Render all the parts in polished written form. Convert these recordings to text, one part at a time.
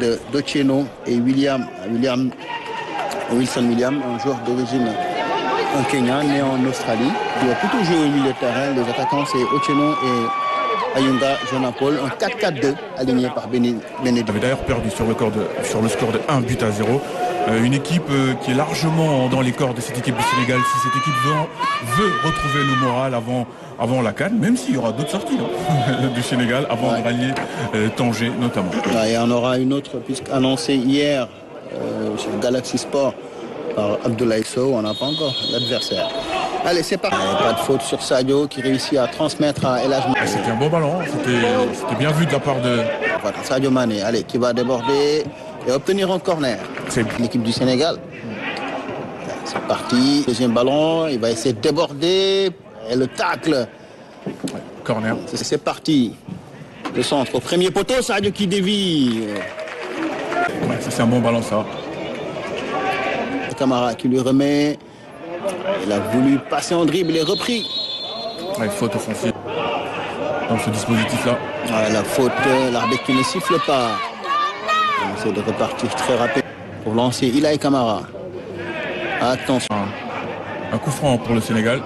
de Docheno et Wilson William, un joueur d'origine kenyan né en Australie, qui a plutôt joué au milieu de terrain. Les attaquants, c'est Otieno et Ayunga Jonapol, un 4-4-2 aligné par Benedict. Il avait d'ailleurs perdu sur le score de 1-0. Une équipe qui est largement dans les corps de cette équipe du Sénégal. Si cette équipe veut retrouver le moral avant la CAN, même s'il y aura d'autres sorties du Sénégal avant de rallier Tanger notamment. Et il y en aura une autre puisqu'annoncée hier sur Galaxy Sport par Abdoulaye Sow. On n'a pas encore l'adversaire. Allez, c'est parti. Pas de faute sur Sadio qui réussit à transmettre à El Hadj Malick. C'était un bon ballon, c'était bien vu de la part de Sadio Mané, allez, qui va déborder et obtenir un corner. C'est l'équipe du Sénégal. C'est parti, deuxième ballon, il va essayer de déborder et le tacle. Corner. C'est parti. Le centre au premier poteau, Sadio qui dévie. Ouais, ça c'est un bon ballon ça. Camara qui lui remet. Il a voulu passer en dribble, il est repris. Ouais, faute offensive dans ce dispositif-là. Ouais, la faute, l'arbitre qui ne siffle pas. On essaie de repartir très rapide pour lancer Ilaï Camara. Attention. Un coup franc pour le Sénégal.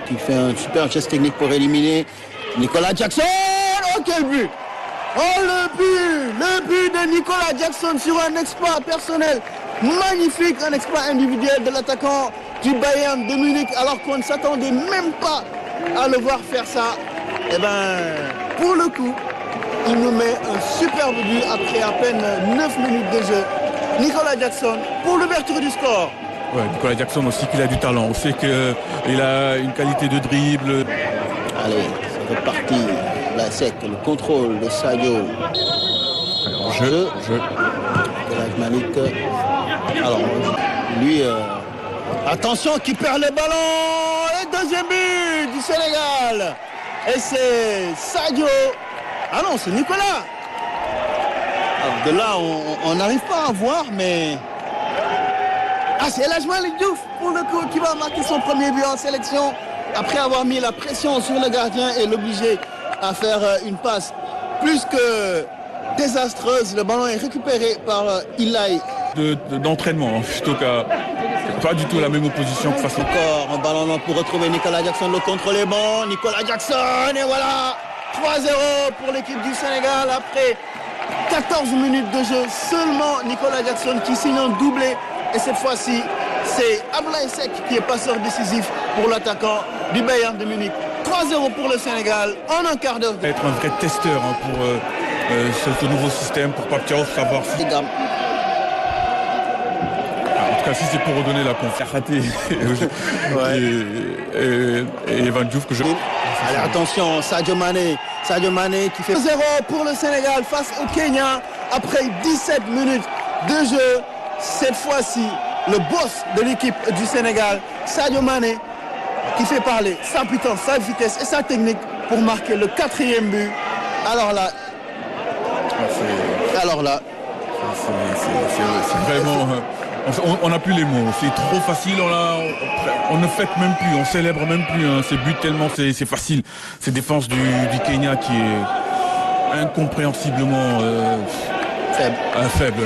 Qui fait un super geste technique pour éliminer Nicolas Jackson. Oh, quel but! Oh, le but de Nicolas Jackson sur un exploit personnel. Magnifique, un exploit individuel de l'attaquant du Bayern de Munich, alors qu'on ne s'attendait même pas à le voir faire ça. Et pour le coup, il nous met un superbe but après à peine 9 minutes de jeu. Nicolas Jackson pour l'ouverture du score. Ouais, Nicolas Jackson aussi qu'il a du talent. On sait qu'il a une qualité de dribble. Allez, c'est reparti. La sec, le contrôle de Sadio. En jeu. El Hadj Malick. Alors, lui, attention, qui perd le ballon. Et deuxième but du Sénégal. Et c'est Sadio. Ah non, c'est Nicolas. Alors, de là, on n'arrive pas à voir, mais... Ah, c'est El Hadj Malick Diouf, pour le coup, qui va marquer son premier but en sélection. Après avoir mis la pression sur le gardien et l'obliger à faire une passe plus que désastreuse. Le ballon est récupéré par Ilaï. D'entraînement, plutôt qu'à pas du tout la même opposition que face au corps. Un ballon long pour retrouver Nicolas Jackson. Le contrôle est bon. Nicolas Jackson, et voilà 3-0 pour l'équipe du Sénégal après 14 minutes de jeu. Seulement Nicolas Jackson qui signe un doublé. Et cette fois-ci, c'est Abdoulaye Seck qui est passeur décisif pour l'attaquant du Bayern de Munich. 3-0 pour le Sénégal en un quart d'heure. Être un vrai testeur pour ce nouveau système, pour Pape savoir si... En tout cas, si c'est pour redonner la confiance et Evan Diouf que je... Allez, attention, Sadio Mané qui fait 0 pour le Sénégal face au Kenya après 17 minutes de jeu. Cette fois-ci, le boss de l'équipe du Sénégal, Sadio Mané, qui fait parler sa puissance, sa vitesse et sa technique pour marquer le 4e but. Alors là, c'est vraiment... On n'a plus les mots, c'est trop facile, on ne fête même plus, on célèbre même plus ces buts tellement c'est facile. Cette défense du Kenya qui est incompréhensiblement faible.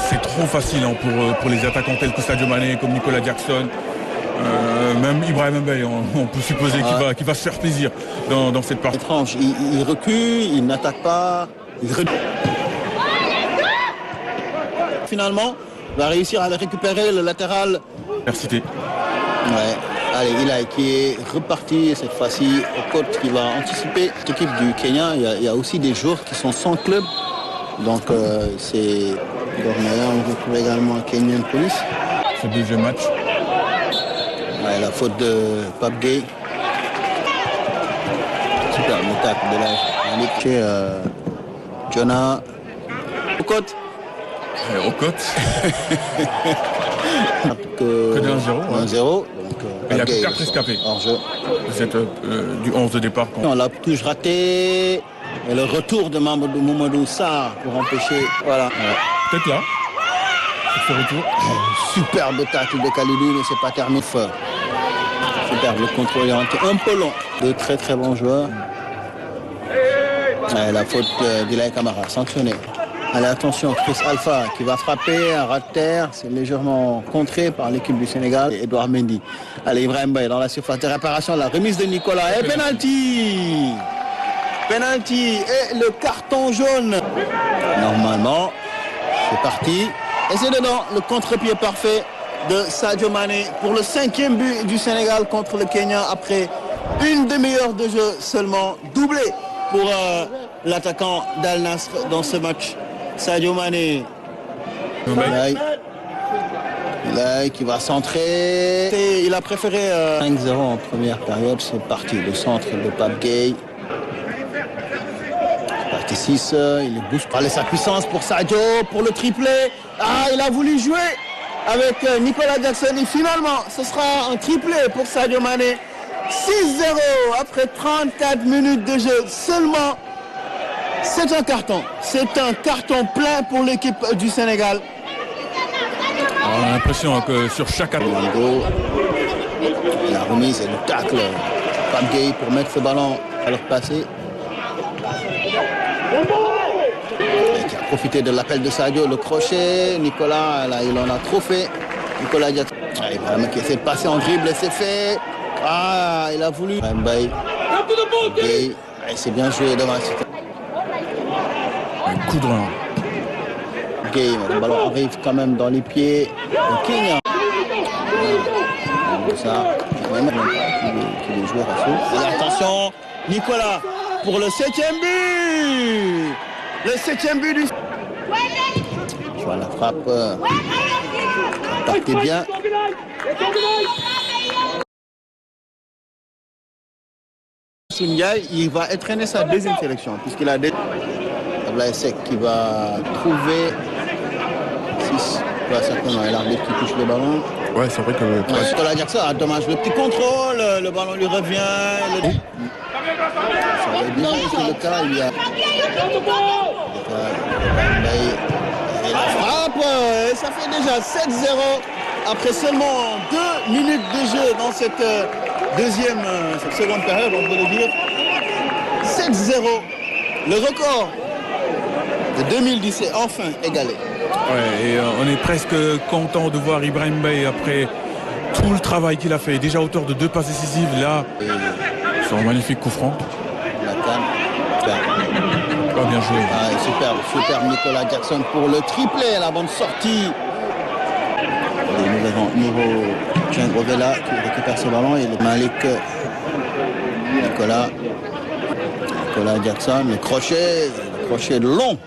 C'est trop facile pour les attaquants tels que Sadio Mané, comme Nicolas Jackson. Même Ibrahim Mbaye, on peut supposer qu'il va se faire plaisir dans cette partie. Étrange, il recule, il n'attaque pas, finalement, il va réussir à récupérer le latéral. Merci. Ouais. Allez, Ilaï qui est reparti cette fois-ci au coach qui va anticiper. Cette équipe du Kenya, il y a aussi des joueurs qui sont sans club. Donc c'est... On retrouve également un Kenyan Police. Ce deuxième match. Ouais, la faute de Pape Gueye. Super, le tacle de la chez Jonah. Au côte. Au côte. que de 1-0. 1-0. Il a pu faire rescapé. Du 11 de départ. On l'a touche raté. Et le retour de Mamadou Sarr pour empêcher. Voilà. Peut-être là. Ce retour. Superbe tacle de Kalidou, mais c'est pas terminé. Superbe, le contrôle est un peu long. De très très bons joueurs. La faute d'Ilay Camara, sanctionnée. Allez, attention, Chris Alpha qui va frapper, un ras de terre, c'est légèrement contré par l'équipe du Sénégal. Edouard Mendy. Allez, Ibrahim Baye dans la surface de réparation, la remise de Nicolas et penalty. Penalty et le carton jaune. Normalement, c'est parti. Et c'est dedans, le contre-pied parfait de Sadio Mané pour le 5e but du Sénégal contre le Kenya après une demi-heure de jeu seulement, doublé pour l'attaquant d'Al Nassr dans ce match. Sadio Mané. Ilay qui va centrer. Et il a préféré 5-0 en première période. C'est parti. Le centre de Pape Gueye. Partie 6. Il est booste par sa puissance pour Sadio. Pour le triplé. Il a voulu jouer avec Nicolas Jackson. Et finalement, ce sera un triplé pour Sadio Mané. 6-0 après 34 minutes de jeu seulement. C'est un carton plein pour l'équipe du Sénégal. On a l'impression que sur chaque attaque. La remise et le tacle. Pape Gueye pour mettre ce ballon à leur passer. Et qui a profité de l'appel de Sadio, le crochet. Nicolas, là, il en a trop fait. Nicolas Jackson. Vraiment qui essaie de passer en dribble et c'est fait. Il a voulu. Mbaye. C'est bien joué devant. Un coup de rein. Gueye, le ballon arrive quand même dans les pieds de Kenya. Ça, qui est joueur à fond. Et attention, Nicolas pour le 7e but. Le 7e but du. Je vois la frappe. Partait bien. Ndiaye, il va entraîner sa deuxième sélection puisqu'il a des. Ablaye Seck qui va trouver 6. Certainement, l'arbitre qui touche le ballon. Ouais, c'est vrai que Nicolas Jackson, dommage, le petit contrôle, le ballon lui revient. Ça avait déjà été le cas, il y a. Et la frappe, et ça fait déjà 7-0 après seulement 2 minutes de jeu dans cette cette seconde période, on peut le dire. 7-0, le record de 2010 est enfin égalé. Ouais, et on est presque content de voir Ibrahim Baye après tout le travail qu'il a fait. Déjà auteur de 2 passes décisives, là, sur un magnifique coup franc. Bien joué. Superbe Nicolas Jackson pour le triplé, la bonne sortie. Et nous avons Miro Tchangrovela qui récupère ce ballon et le Malik Nicolas Jackson, le crochet long.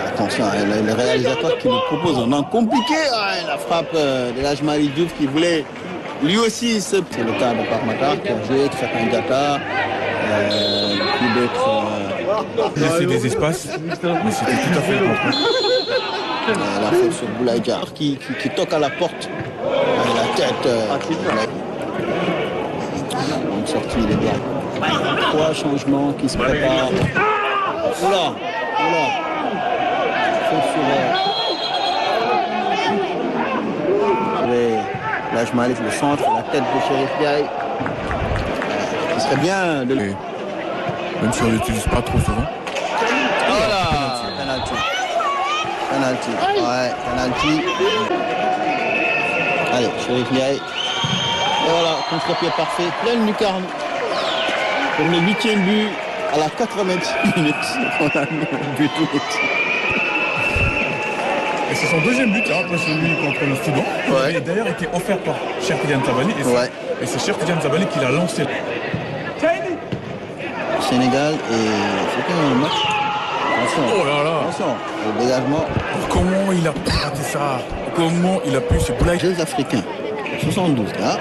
Attention, le réalisateur qui nous propose un an compliqué. La frappe de l'âge Malik Diouf qui voulait lui aussi c'est le cas de Parmata qui a joué, Tchakan Diatta, puis d'autres. Laisser des espaces, mais c'était tout à fait le contraire. La faute sur Boulaye Diar qui toque à la porte. La tête. Une sortie, il est bien. 3 changements qui se préparent. Oula. L'âge Malik, le centre, la tête de Chérif Ndiaye. Ce serait bien de. Même si on ne l'utilise pas trop souvent. Voilà, penalty. Ouais, penalty. Allez, Chérif Ndiaye. Et voilà, contre-pied parfait, pleine lucarne. Pour le 8e but à la 86 minutes. On a mis un but tout petit. Et c'est son 2e but après celui contre le Soudan. Ouais. Il a d'ailleurs été offert par Cheikh Tidiane Sabali. Et c'est Cheikh Tidiane Sabali qui l'a lancé. Sénégal et c'était un match. Attention, oh là là. attention, le dégagement. Comment il a raté ça? Comment il a pu se blaguer? Jeux africains, 72 là.